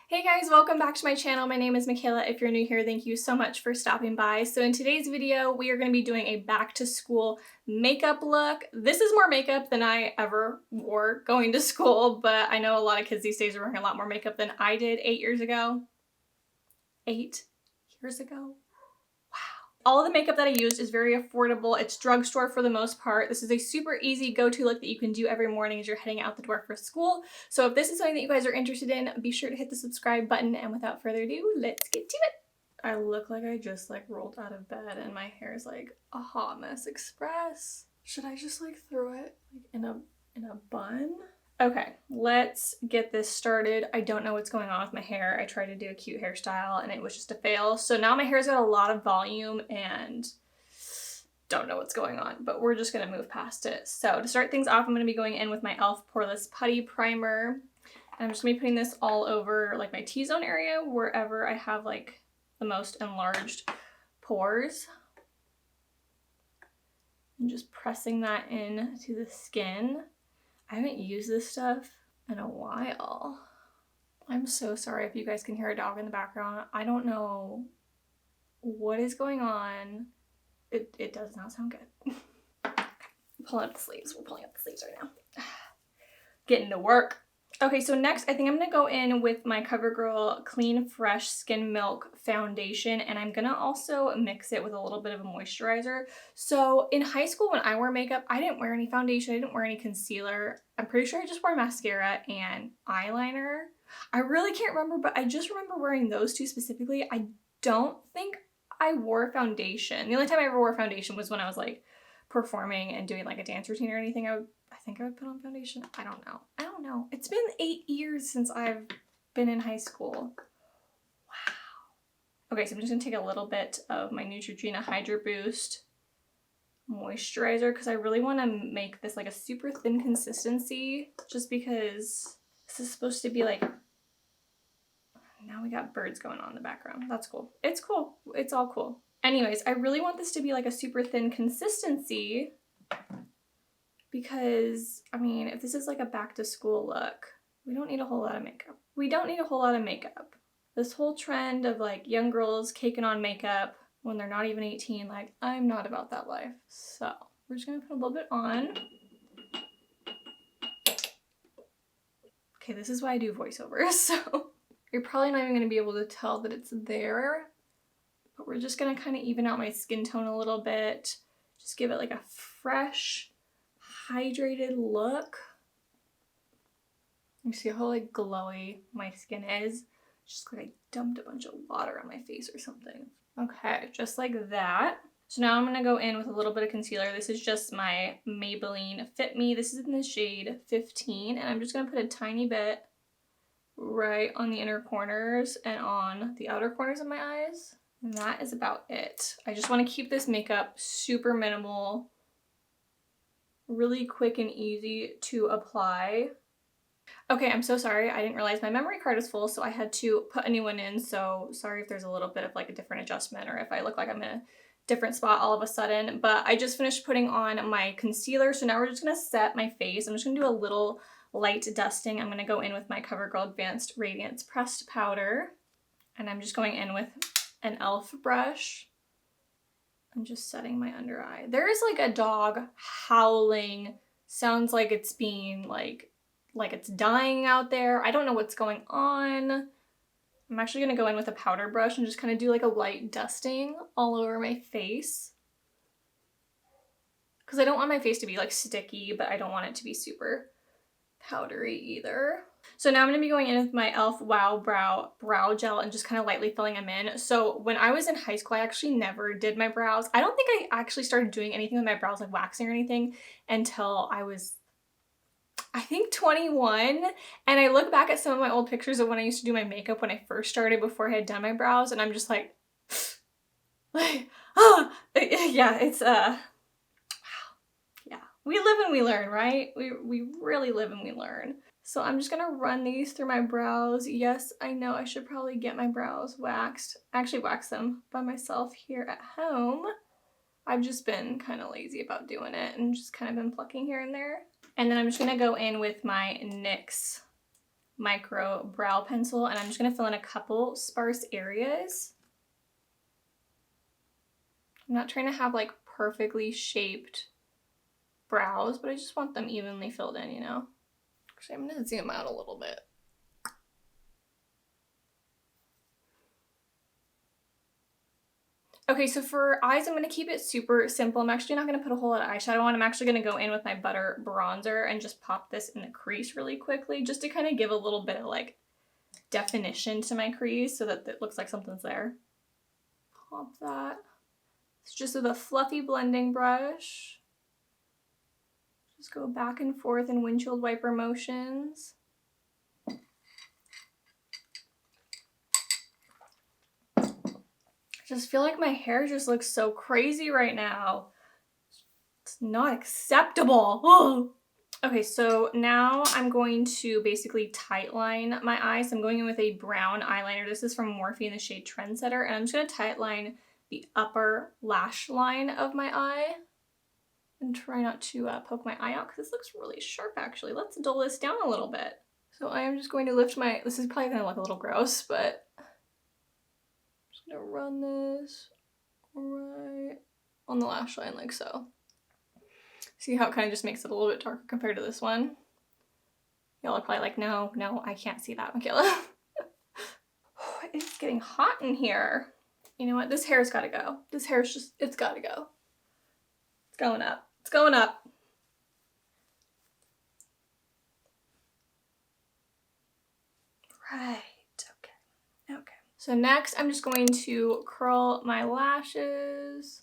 Hey guys, welcome back to my channel. My name is Michaela. If you're new here, thank you so much for stopping by. So in today's video, we are going to be doing a back to school makeup look. This is more makeup than I ever wore going to school, but I know a lot of kids these days are wearing a lot more makeup than I did 8 years ago. 8 years ago? All of the makeup that I used is very affordable. It's drugstore for the most part. This is a super easy go-to look that you can do every morning as you're heading out the door for school. So if this is something that you guys are interested in, be sure to hit the subscribe button. And without further ado, let's get to it. I look like I just rolled out of bed and my hair is like a hot mess express. Should I just throw it in a bun? Okay, let's get this started. I don't know what's going on with my hair. I tried to do a cute hairstyle and it was just a fail. So now my hair's got a lot of volume and don't know what's going on, but we're just gonna move past it. So to start things off, I'm gonna be going in with my e.l.f. Poreless Putty Primer. And I'm just gonna be putting this all over my T-zone area, wherever I have the most enlarged pores. And just pressing that in to the skin. I haven't used this stuff in a while. I'm so sorry if you guys can hear a dog in the background. I don't know what is going on. It does not sound good. Okay, pulling up the sleeves. We're pulling up the sleeves right now. Getting to work. Okay, so next I think I'm gonna go in with my CoverGirl Clean Fresh Skin Milk Foundation, and I'm gonna also mix it with a little bit of a moisturizer. So in high school when I wore makeup, I didn't wear any foundation, I didn't wear any concealer. I'm pretty sure I just wore mascara and eyeliner. I really can't remember, but I just remember wearing those two specifically. I don't think I wore foundation. The only time I ever wore foundation was when I was performing and doing a dance routine or anything. I think I would put on foundation. I don't know. It's been 8 years since I've been in high school. Wow. Okay, so I'm just gonna take a little bit of my Neutrogena Hydro Boost moisturizer because I really want to make this a super thin consistency, just because this is supposed to be now we got birds going on in the background. That's cool. It's cool. It's all cool. Anyways, I really want this to be a super thin consistency because, I mean, if this is a back to school look, we don't need a whole lot of makeup. We don't need a whole lot of makeup. This whole trend of young girls caking on makeup when they're not even 18, I'm not about that life. So we're just gonna put a little bit on. Okay, this is why I do voiceovers, so you're probably not even gonna be able to tell that it's there, but we're just gonna kind of even out my skin tone a little bit. Just give it a fresh, hydrated look. You see how glowy my skin is? Just I dumped a bunch of water on my face or something. Okay, just like that. So now I'm gonna go in with a little bit of concealer. This is just my Maybelline Fit Me. This is in the shade 15, and I'm just gonna put a tiny bit right on the inner corners and on the outer corners of my eyes. And that is about it. I just want to keep this makeup super minimal, really quick and easy to apply. Okay, I'm so sorry. I didn't realize my memory card is full, so I had to put a new one in. So sorry if there's a little bit of a different adjustment or if I look like I'm in a different spot all of a sudden. But I just finished putting on my concealer, so now we're just gonna set my face. I'm just gonna do a little light dusting. I'm gonna go in with my CoverGirl Advanced Radiance Pressed Powder, and I'm just going in with an e.l.f. brush. I'm just setting my under eye. There is a dog howling. Sounds like it's being like it's dying out there. I don't know what's going on. I'm actually gonna go in with a powder brush and just kind of do a light dusting all over my face. Because I don't want my face to be sticky, but I don't want it to be super powdery either. So now I'm gonna be going in with my e.l.f. Wow Brow Gel and just kind of lightly filling them in. So when I was in high school, I actually never did my brows. I don't think I actually started doing anything with my brows, waxing or anything, until I was, I think, 21. And I look back at some of my old pictures of when I used to do my makeup when I first started, before I had done my brows, and I'm just yeah, it's wow. Yeah, we live and we learn, right? We really live and we learn. So I'm just gonna run these through my brows. Yes, I know I should probably get my brows waxed. I actually wax them by myself here at home. I've just been kind of lazy about doing it and just kind of been plucking here and there. And then I'm just gonna go in with my NYX micro brow pencil, and I'm just going to fill in a couple sparse areas. I'm not trying to have like perfectly shaped brows, but I just want them evenly filled in, you know? Actually, I'm going to zoom out a little bit. Okay, so for eyes, I'm going to keep it super simple. I'm actually not going to put a whole lot of eyeshadow on. I'm actually going to go in with my butter bronzer and just pop this in the crease really quickly, just to kind of give a little bit of like definition to my crease so that it looks like something's there. Pop that. It's just with a fluffy blending brush. Just go back and forth in windshield wiper motions. I just feel like my hair just looks so crazy right now. It's not acceptable. Oh. Okay, so now I'm going to basically tightline my eyes. I'm going in with a brown eyeliner. This is from Morphe in the shade Trendsetter, and I'm just going to tightline the upper lash line of my eye and try not to poke my eye out because this looks really sharp actually. Let's dull this down a little bit. So I am just going to lift my, this is probably going to look a little gross, but I'm just going to run this right on the lash line like so. See how it kind of just makes it a little bit darker compared to this one? Y'all are probably like, no, I can't see that, Michaela. It's getting hot in here. You know what? This hair's got to go. This hair's just, it's got to go. It's going up. It's going up. Right. Okay. Okay. So next, I'm just going to curl my lashes.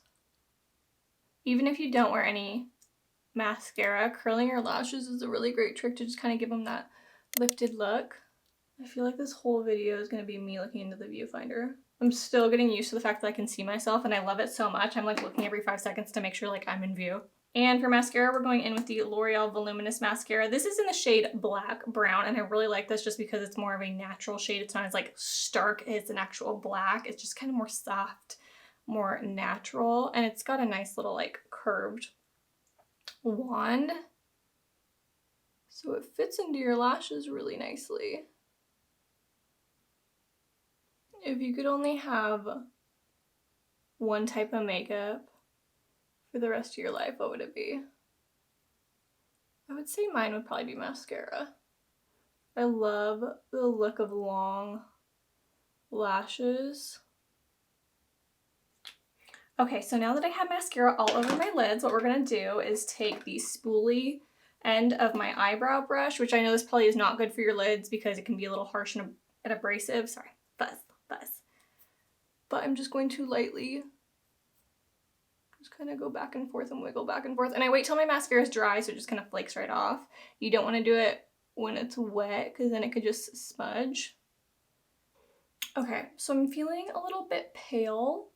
Even if you don't wear any mascara, curling your lashes is a really great trick to just kind of give them that lifted look. I feel like this whole video is going to be me looking into the viewfinder. I'm still getting used to the fact that I can see myself and I love it so much. I'm like looking every 5 seconds to make sure like I'm in view. And for mascara, we're going in with the L'Oreal Voluminous Mascara. This is in the shade Black Brown, and I really like this just because it's more of a natural shade. It's not as like stark as an actual black. It's just kind of more soft, more natural, and it's got a nice little like curved wand. So it fits into your lashes really nicely. If you could only have one type of makeup for the rest of your life, what would it be? I would say mine would probably be mascara. I love the look of long lashes. Okay, so now that I have mascara all over my lids, what we're gonna do is take the spoolie end of my eyebrow brush, which I know this probably is not good for your lids because it can be a little harsh and abrasive. Sorry, buzz. But I'm just going to lightly just kind of go back and forth and wiggle back and forth. And I wait till my mascara is dry so it just kind of flakes right off. You don't want to do it when it's wet because then it could just smudge. Okay, so I'm feeling a little bit pale.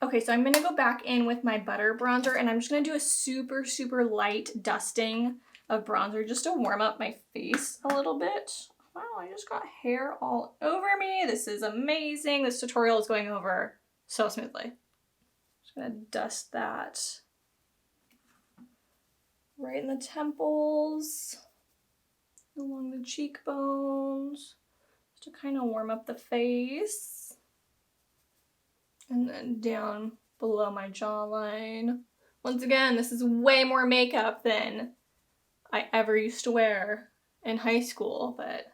Okay, so I'm going to go back in with my butter bronzer and I'm just going to do a super, super light dusting of bronzer just to warm up my face a little bit. Wow, I just got hair all over me. This is amazing. This tutorial is going over so smoothly. Just gonna dust that right in the temples, along the cheekbones, just to kind of warm up the face. And then down below my jawline. Once again, this is way more makeup than I ever used to wear in high school, but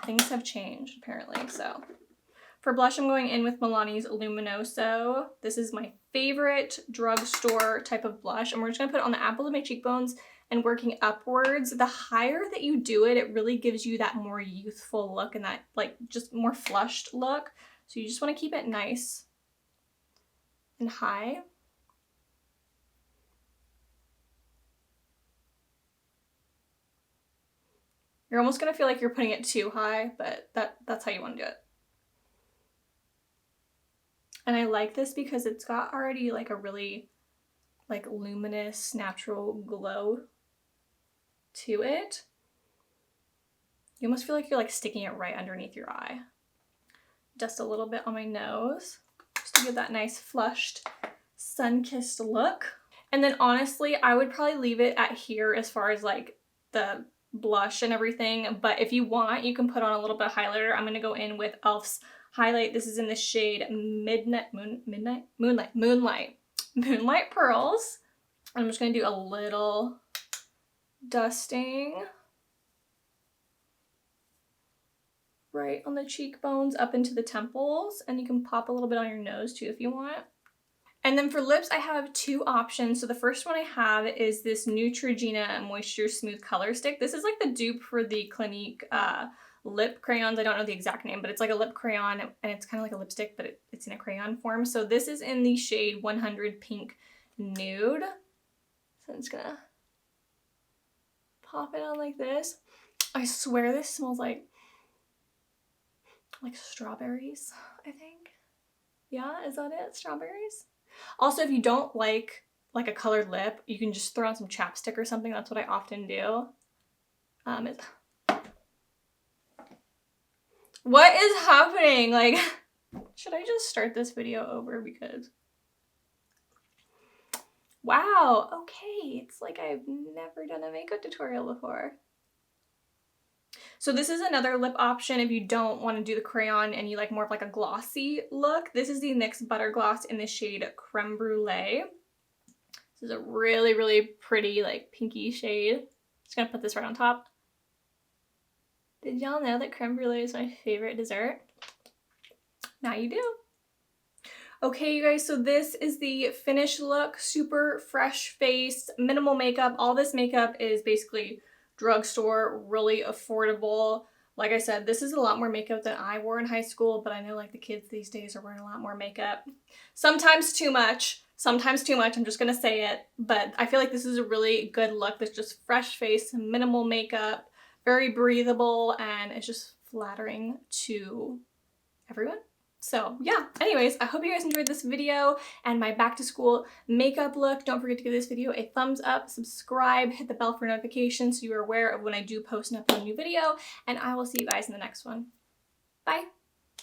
things have changed apparently. So for blush, I'm going in with Milani's Luminoso. This is my favorite drugstore type of blush, and we're just gonna put it on the apple of my cheekbones and working upwards. The higher that you do it, it really gives you that more youthful look and that like just more flushed look. So you just want to keep it nice and high. You're almost going to feel like you're putting it too high, but that's how you want to do it. And I like this because it's got already like a really like luminous natural glow to it. You almost feel like you're like sticking it right underneath your eye. Dust a little bit on my nose just to give that nice flushed sun-kissed look. And then honestly, I would probably leave it at here as far as like the blush and everything, but if you want, you can put on a little bit of highlighter. I'm going to go in with e.l.f.'s highlight. This is in the shade Moonlight Pearls. I'm just going to do a little dusting right on the cheekbones up into the temples, and you can pop a little bit on your nose too if you want. And then for lips, I have two options. So the first one I have is this Neutrogena Moisture Smooth Color Stick. This is like the dupe for the Clinique lip crayons. I don't know the exact name, but it's like a lip crayon, and it's kind of like a lipstick, but it's in a crayon form. So this is in the shade 100 Pink Nude. So I'm just gonna pop it on like this. I swear this smells like strawberries, I think. Yeah, is that it? Strawberries? Also, if you don't like a colored lip, you can just throw on some chapstick or something. That's what I often do. What is happening? Like, should I just start this video over? Because, wow, okay. It's like I've never done a makeup tutorial before. So this is another lip option if you don't want to do the crayon and you like more of like a glossy look. This is the NYX Butter Gloss in the shade Creme Brulee. This is a really, really pretty like pinky shade. Just gonna put this right on top. Did y'all know that creme brulee is my favorite dessert? Now you do. Okay, you guys, so this is the finished look. Super fresh face, minimal makeup. All this makeup is basically drugstore, really affordable. Like I said, this is a lot more makeup than I wore in high school, but I know like the kids these days are wearing a lot more makeup. Sometimes too much. Sometimes too much, I'm just gonna say it. But I feel like this is a really good look. That's just fresh face, minimal makeup, very breathable, and it's just flattering to everyone. So yeah, anyways, I hope you guys enjoyed this video and my back to school makeup look. Don't forget to give this video a thumbs up, subscribe, hit the bell for notifications so you are aware of when I do post and upload a new video, and I will see you guys in the next one. Bye!